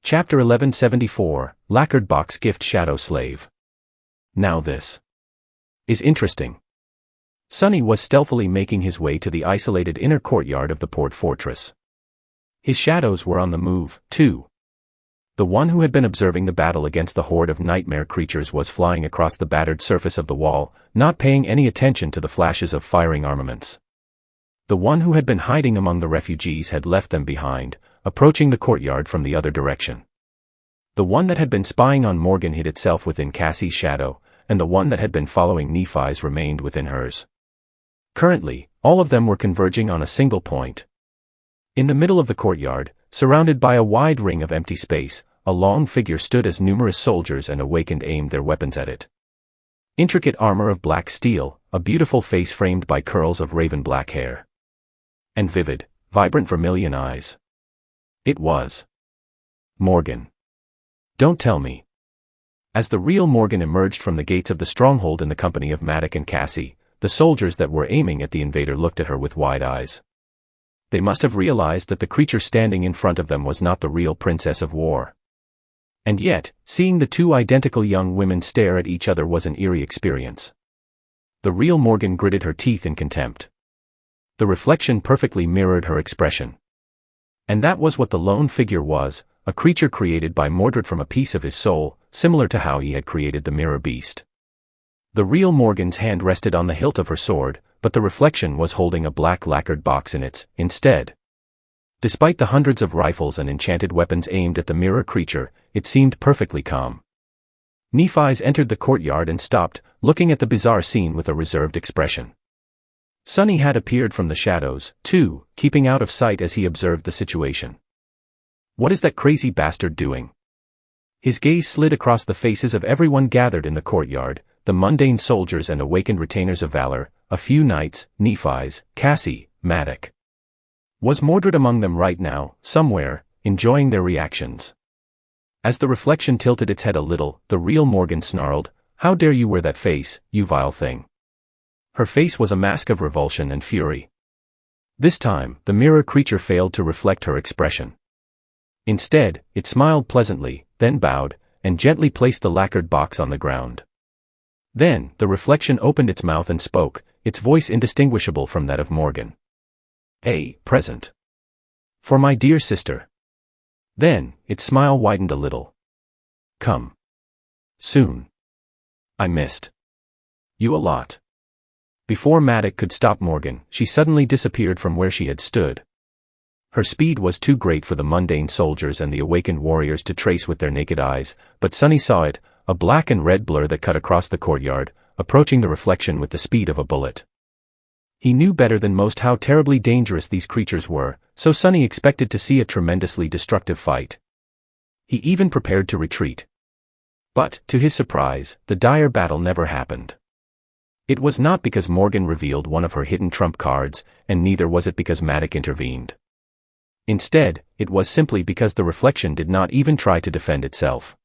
Chapter 1174, Lacquered Box Gift Shadow Slave. Now this is interesting. Sonny was stealthily making his way to the isolated inner courtyard of the port fortress. His shadows were on the move, too. The one who had been observing the battle against the horde of nightmare creatures was flying across the battered surface of the wall, not paying any attention to the flashes of firing armaments. The one who had been hiding among the refugees had left them behind, approaching the courtyard from the other direction. The one that had been spying on Morgan hid itself within Cassie's shadow, and the one that had been following Nephi's remained within hers. Currently, all of them were converging on a single point. In the middle of the courtyard, surrounded by a wide ring of empty space, a long figure stood as numerous soldiers and awakened aimed their weapons at it. Intricate armor of black steel, a beautiful face framed by curls of raven black hair. And vivid, vibrant vermilion eyes. It was Morgan. Don't tell me. As the real Morgan emerged from the gates of the stronghold in the company of Maddox and Cassie, the soldiers that were aiming at the invader looked at her with wide eyes. They must have realized that the creature standing in front of them was not the real Princess of War. And yet, seeing the two identical young women stare at each other was an eerie experience. The real Morgan gritted her teeth in contempt. The reflection perfectly mirrored her expression. And that was what the lone figure was, a creature created by Mordred from a piece of his soul, similar to how he had created the mirror beast. The real Morgan's hand rested on the hilt of her sword, but the reflection was holding a black lacquered box in its instead. Despite the hundreds of rifles and enchanted weapons aimed at the mirror creature, it seemed perfectly calm. Nephi's entered the courtyard and stopped, looking at the bizarre scene with a reserved expression. Sonny had appeared from the shadows, too, keeping out of sight as he observed the situation. What is that crazy bastard doing? His gaze slid across the faces of everyone gathered in the courtyard, the mundane soldiers and awakened retainers of valor, a few knights, Nephi's, Cassie, Maddox. Was Mordred among them right now, somewhere, enjoying their reactions? As the reflection tilted its head a little, the real Morgan snarled, "How dare you wear that face, you vile thing?" Her face was a mask of revulsion and fury. This time, the mirror creature failed to reflect her expression. Instead, it smiled pleasantly, then bowed, and gently placed the lacquered box on the ground. Then, the reflection opened its mouth and spoke, its voice indistinguishable from that of Morgan. "A present. For my dear sister." Then, its smile widened a little. "Come. Soon. I missed you a lot." Before Maddox could stop Morgan, she suddenly disappeared from where she had stood. Her speed was too great for the mundane soldiers and the awakened warriors to trace with their naked eyes, but Sonny saw it, a black and red blur that cut across the courtyard, approaching the reflection with the speed of a bullet. He knew better than most how terribly dangerous these creatures were, so Sonny expected to see a tremendously destructive fight. He even prepared to retreat. But, to his surprise, the dire battle never happened. It was not because Morgan revealed one of her hidden trump cards, and neither was it because Maddox intervened. Instead, it was simply because the reflection did not even try to defend itself.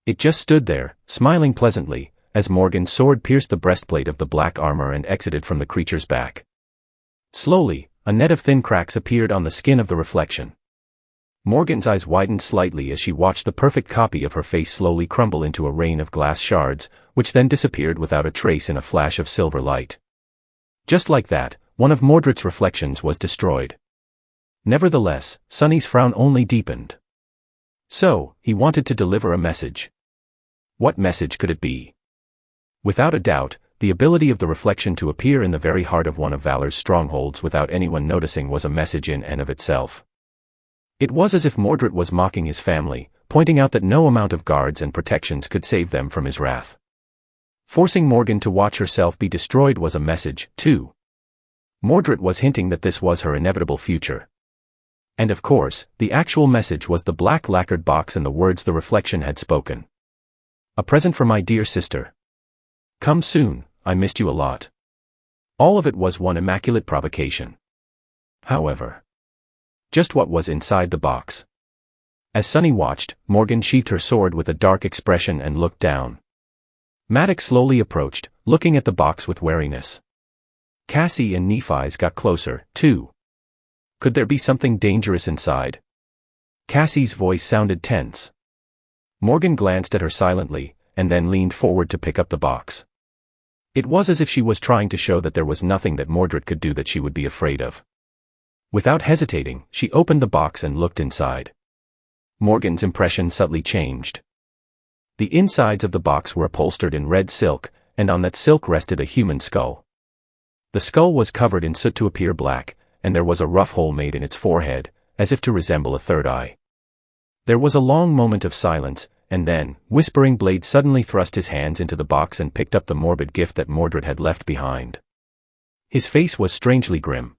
It just stood there, smiling pleasantly, as Morgan's sword pierced the breastplate of the black armor and exited from the creature's back. Slowly, a net of thin cracks appeared on the skin of the reflection. Morgan's eyes widened slightly as she watched the perfect copy of her face slowly crumble into a rain of glass shards, which then disappeared without a trace in a flash of silver light. Just like that, one of Mordred's reflections was destroyed. Nevertheless, Sonny's frown only deepened. So, he wanted to deliver a message. What message could it be? Without a doubt, the ability of the reflection to appear in the very heart of one of Valor's strongholds without anyone noticing was a message in and of itself. It was as if Mordred was mocking his family, pointing out that no amount of guards and protections could save them from his wrath. Forcing Morgan to watch herself be destroyed was a message, too. Mordred was hinting that this was her inevitable future. And of course, the actual message was the black lacquered box and the words the reflection had spoken. "A present for my dear sister. Come soon, I missed you a lot." All of it was one immaculate provocation. However, just what was inside the box? As Sonny watched, Morgan sheathed her sword with a dark expression and looked down. Maddox slowly approached, looking at the box with wariness. Cassie and Nephi's got closer, too. Could there be something dangerous inside? Cassie's voice sounded tense. Morgan glanced at her silently, and then leaned forward to pick up the box. It was as if she was trying to show that there was nothing that Mordred could do that she would be afraid of. Without hesitating, she opened the box and looked inside. Morgan's impression subtly changed. The insides of the box were upholstered in red silk, and on that silk rested a human skull. The skull was covered in soot to appear black, and there was a rough hole made in its forehead, as if to resemble a third eye. There was a long moment of silence, and then, Whispering Blade suddenly thrust his hands into the box and picked up the morbid gift that Mordred had left behind. His face was strangely grim.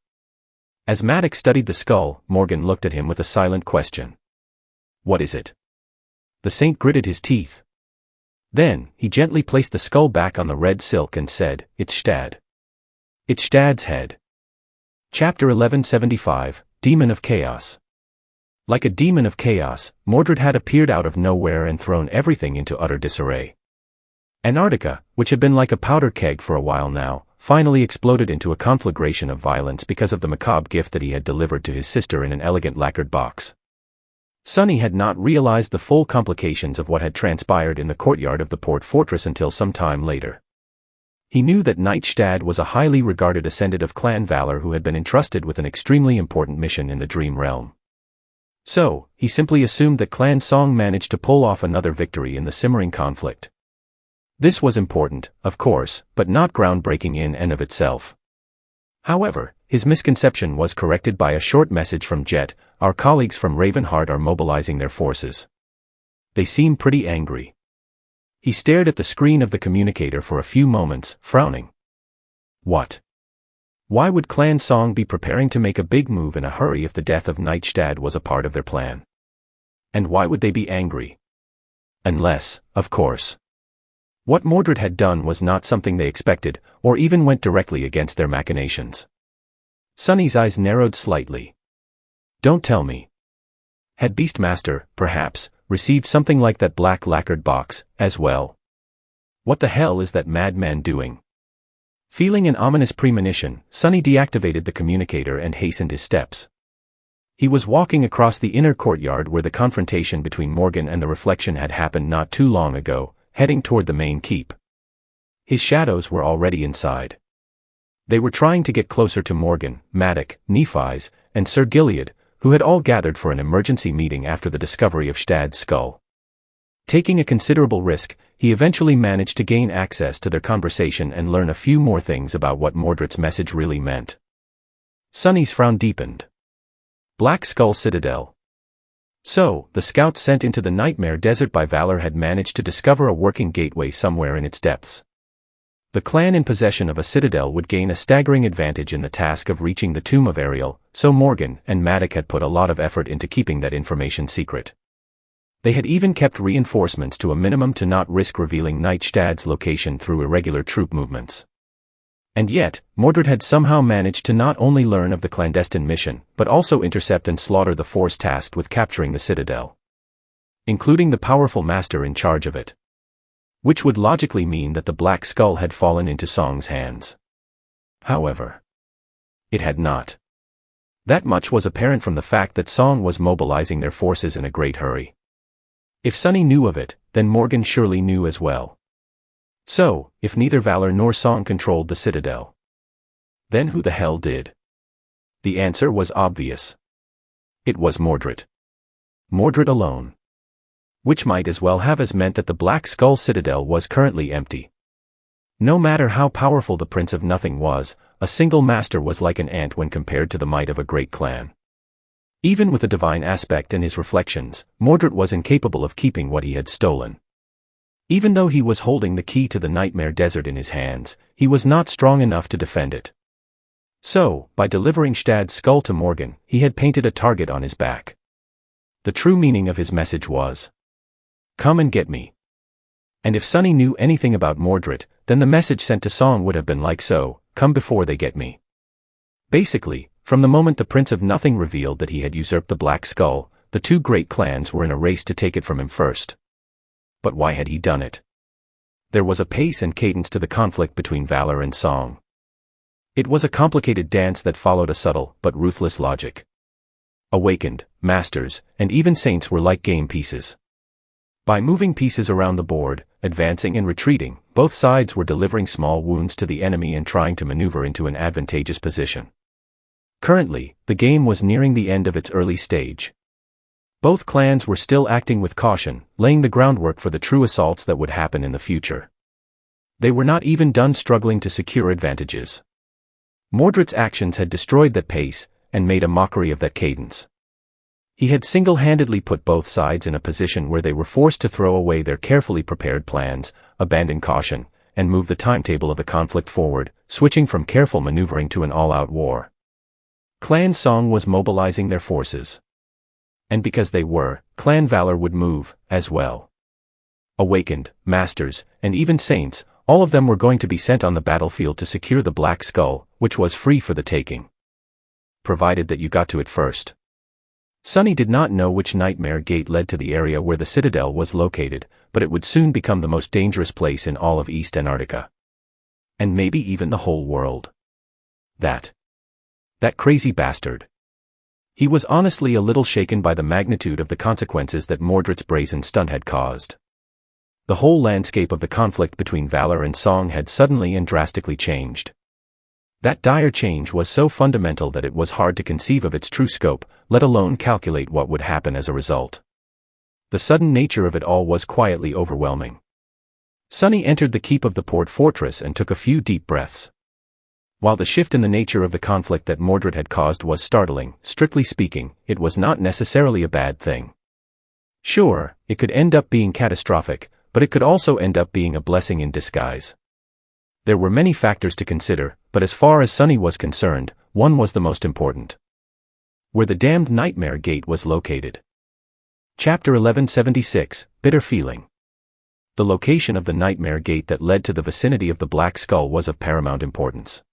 As Maddox studied the skull, Morgan looked at him with a silent question. "What is it?" The saint gritted his teeth. Then, he gently placed the skull back on the red silk and said, "It's Stad. It's Stad's head." Chapter 1175, Demon of Chaos. Like a demon of chaos, Mordred had appeared out of nowhere and thrown everything into utter disarray. Antarctica, which had been like a powder keg for a while now, finally exploded into a conflagration of violence because of the macabre gift that he had delivered to his sister in an elegant lacquered box. Sonny had not realized the full complications of what had transpired in the courtyard of the port fortress until some time later. He knew that Knight Stad was a highly regarded ascendant of Clan Valor who had been entrusted with an extremely important mission in the Dream Realm. So, he simply assumed that Clan Song managed to pull off another victory in the simmering conflict. This was important, of course, but not groundbreaking in and of itself. However, his misconception was corrected by a short message from Jet. "Our colleagues from Ravenheart are mobilizing their forces. They seem pretty angry." He stared at the screen of the communicator for a few moments, frowning. What? Why would Clan Song be preparing to make a big move in a hurry if the death of Knight Stad was a part of their plan? And why would they be angry? Unless, of course, what Mordred had done was not something they expected, or even went directly against their machinations. Sonny's eyes narrowed slightly. Don't tell me. Had Beastmaster, perhaps, received something like that black lacquered box, as well? What the hell is that madman doing? Feeling an ominous premonition, Sonny deactivated the communicator and hastened his steps. He was walking across the inner courtyard where the confrontation between Morgan and the Reflection had happened not too long ago, heading toward the main keep. His shadows were already inside. They were trying to get closer to Morgan, Maddox, Nephi's, and Sir Gilead, who had all gathered for an emergency meeting after the discovery of Stad's skull. Taking a considerable risk, he eventually managed to gain access to their conversation and learn a few more things about what Mordred's message really meant. Sonny's frown deepened. Black Skull Citadel. So, the scouts sent into the Nightmare Desert by Valor had managed to discover a working gateway somewhere in its depths. The clan in possession of a citadel would gain a staggering advantage in the task of reaching the tomb of Ariel, so Morgan and Maddox had put a lot of effort into keeping that information secret. They had even kept reinforcements to a minimum to not risk revealing Knight Stad's location through irregular troop movements. And yet, Mordred had somehow managed to not only learn of the clandestine mission, but also intercept and slaughter the force tasked with capturing the citadel, including the powerful master in charge of it. Which would logically mean that the Black Skull had fallen into Song's hands. However, it had not. That much was apparent from the fact that Song was mobilizing their forces in a great hurry. If Sonny knew of it, then Morgan surely knew as well. So, if neither Valor nor Song controlled the citadel, then who the hell did? The answer was obvious. It was Mordred. Mordred alone. Which might as well have as meant that the Black Skull Citadel was currently empty. No matter how powerful the Prince of Nothing was, a single master was like an ant when compared to the might of a great clan. Even with the divine aspect and his reflections, Mordred was incapable of keeping what he had stolen. Even though he was holding the key to the Nightmare Desert in his hands, he was not strong enough to defend it. So, by delivering Stad's skull to Morgan, he had painted a target on his back. The true meaning of his message was, "Come and get me." And if Sonny knew anything about Mordred, then the message sent to Song would have been like so, "Come before they get me." Basically, from the moment the Prince of Nothing revealed that he had usurped the Black Skull, the two great clans were in a race to take it from him first. But why had he done it? There was a pace and cadence to the conflict between Valor and Song. It was a complicated dance that followed a subtle but ruthless logic. Awakened, Masters, and even Saints were like game pieces. By moving pieces around the board, advancing and retreating, both sides were delivering small wounds to the enemy and trying to maneuver into an advantageous position. Currently, the game was nearing the end of its early stage. Both clans were still acting with caution, laying the groundwork for the true assaults that would happen in the future. They were not even done struggling to secure advantages. Mordred's actions had destroyed that pace, and made a mockery of that cadence. He had single-handedly put both sides in a position where they were forced to throw away their carefully prepared plans, abandon caution, and move the timetable of the conflict forward, switching from careful maneuvering to an all-out war. Clan Song was mobilizing their forces. And because they were, Clan Valor would move, as well. Awakened, Masters, and even Saints, all of them were going to be sent on the battlefield to secure the Black Skull, which was free for the taking. Provided that you got to it first. Sunny did not know which Nightmare Gate led to the area where the Citadel was located, but it would soon become the most dangerous place in all of East Antarctica. And maybe even the whole world. That crazy bastard. He was honestly a little shaken by the magnitude of the consequences that Mordred's brazen stunt had caused. The whole landscape of the conflict between Valor and Song had suddenly and drastically changed. That dire change was so fundamental that it was hard to conceive of its true scope, let alone calculate what would happen as a result. The sudden nature of it all was quietly overwhelming. Sunny entered the keep of the port fortress and took a few deep breaths. While the shift in the nature of the conflict that Mordred had caused was startling, strictly speaking, it was not necessarily a bad thing. Sure, it could end up being catastrophic, but it could also end up being a blessing in disguise. There were many factors to consider, but as far as Sunny was concerned, one was the most important. Where the damned Nightmare Gate was located. Chapter 1176, Bitter Feeling. The location of the Nightmare Gate that led to the vicinity of the Black Skull was of paramount importance.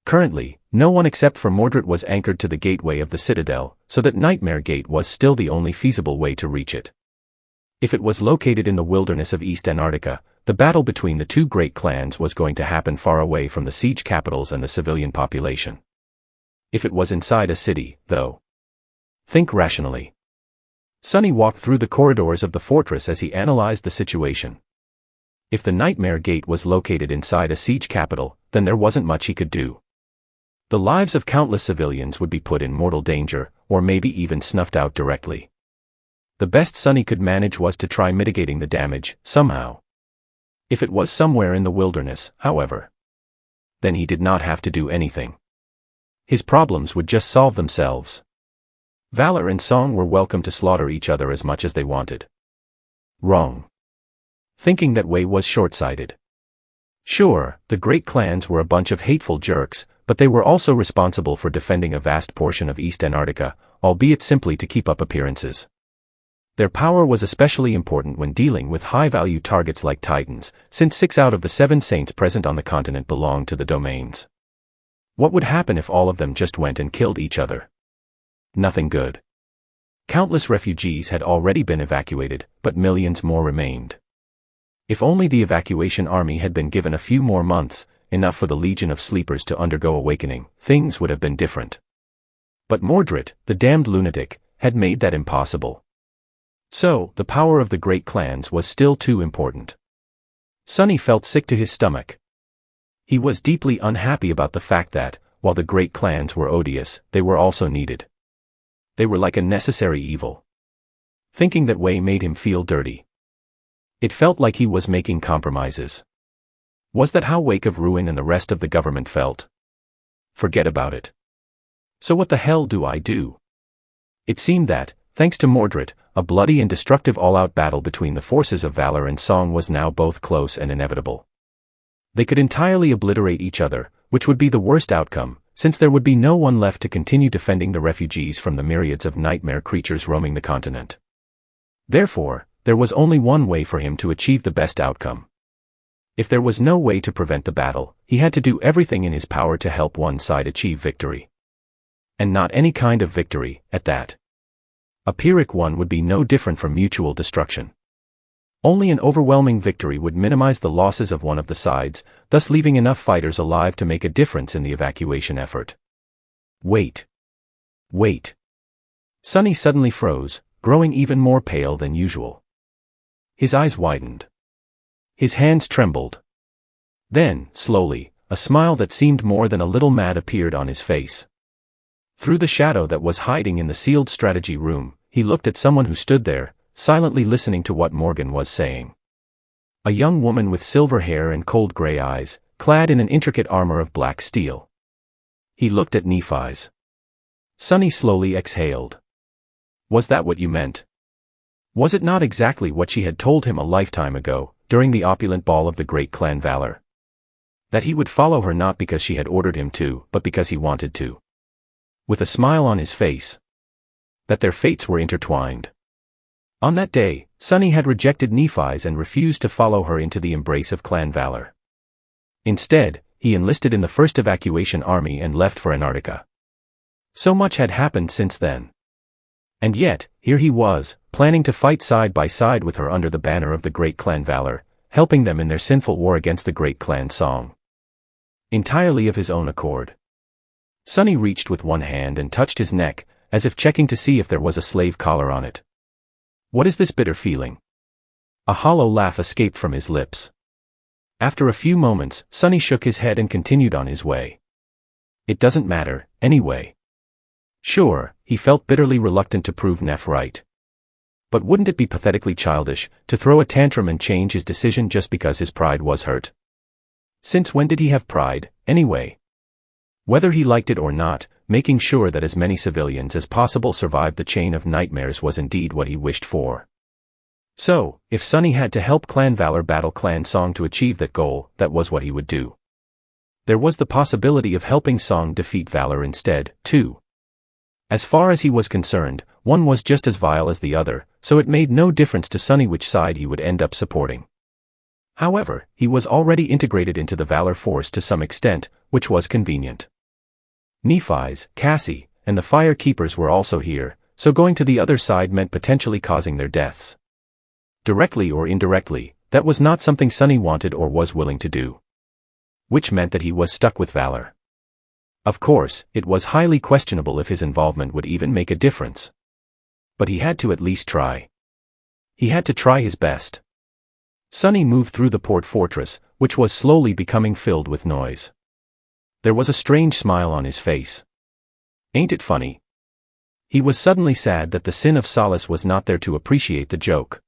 Currently, no one except for Mordred was anchored to the gateway of the Citadel, so that Nightmare Gate was still the only feasible way to reach it. If it was located in the wilderness of East Antarctica, the battle between the two great clans was going to happen far away from the siege capitals and the civilian population. If it was inside a city, though. Think rationally. Sunny walked through the corridors of the fortress as he analyzed the situation. If the Nightmare Gate was located inside a siege capital, then there wasn't much he could do. The lives of countless civilians would be put in mortal danger, or maybe even snuffed out directly. The best Sunny could manage was to try mitigating the damage, somehow. If it was somewhere in the wilderness, however, then he did not have to do anything. His problems would just solve themselves. Valor and Song were welcome to slaughter each other as much as they wanted. Wrong. Thinking that way was short-sighted. Sure, the great clans were a bunch of hateful jerks, but they were also responsible for defending a vast portion of East Antarctica, albeit simply to keep up appearances. Their power was especially important when dealing with high-value targets like Titans, since 6 out of the 7 saints present on the continent belonged to the domains. What would happen if all of them just went and killed each other? Nothing good. Countless refugees had already been evacuated, but millions more remained. If only the evacuation army had been given a few more months, enough for the Legion of Sleepers to undergo awakening, things would have been different. But Mordred, the damned lunatic, had made that impossible. So, the power of the great clans was still too important. Sunny felt sick to his stomach. He was deeply unhappy about the fact that, while the great clans were odious, they were also needed. They were like a necessary evil. Thinking that way made him feel dirty. It felt like he was making compromises. Was that how Wake of Ruin and the rest of the government felt? Forget about it. So what the hell do I do? It seemed that, thanks to Mordred, a bloody and destructive all-out battle between the forces of Valor and Song was now both close and inevitable. They could entirely obliterate each other, which would be the worst outcome, since there would be no one left to continue defending the refugees from the myriads of nightmare creatures roaming the continent. Therefore, there was only one way for him to achieve the best outcome. If there was no way to prevent the battle, he had to do everything in his power to help one side achieve victory. And not any kind of victory, at that. A Pyrrhic one would be no different from mutual destruction. Only an overwhelming victory would minimize the losses of one of the sides, thus leaving enough fighters alive to make a difference in the evacuation effort. Wait. Sonny suddenly froze, growing even more pale than usual. His eyes widened. His hands trembled. Then, slowly, a smile that seemed more than a little mad appeared on his face. Through the shadow that was hiding in the sealed strategy room, he looked at someone who stood there, silently listening to what Morgan was saying. A young woman with silver hair and cold gray eyes, clad in an intricate armor of black steel. He looked at Nephi's. Sonny slowly exhaled. Was that what you meant? Was it not exactly what she had told him a lifetime ago, during the opulent ball of the great clan Valor? That he would follow her not because she had ordered him to, but because he wanted to. With a smile on his face. That their fates were intertwined. On that day, Sonny had rejected Nephi's and refused to follow her into the embrace of Clan Valor. Instead, he enlisted in the 1st Evacuation Army and left for Antarctica. So much had happened since then. And yet, here he was, planning to fight side by side with her under the banner of the great Clan Valor, helping them in their sinful war against the great Clan Song. Entirely of his own accord. Sonny reached with one hand and touched his neck, as if checking to see if there was a slave collar on it. What is this bitter feeling? A hollow laugh escaped from his lips. After a few moments, Sonny shook his head and continued on his way. It doesn't matter, anyway. Sure, he felt bitterly reluctant to prove Neph right. But wouldn't it be pathetically childish, to throw a tantrum and change his decision just because his pride was hurt? Since when did he have pride, anyway? Whether he liked it or not, making sure that as many civilians as possible survived the chain of nightmares was indeed what he wished for. So, if Sonny had to help Clan Valor battle Clan Song to achieve that goal, that was what he would do. There was the possibility of helping Song defeat Valor instead, too. As far as he was concerned, one was just as vile as the other, so it made no difference to Sonny which side he would end up supporting. However, he was already integrated into the Valor force to some extent, which was convenient. Nephi's, Cassie, and the Fire Keepers were also here, so going to the other side meant potentially causing their deaths. Directly or indirectly, that was not something Sonny wanted or was willing to do. Which meant that he was stuck with Valor. Of course, it was highly questionable if his involvement would even make a difference. But he had to at least try. He had to try his best. Sonny moved through the port fortress, which was slowly becoming filled with noise. There was a strange smile on his face. Ain't it funny? He was suddenly sad that the sin of Solace was not there to appreciate the joke.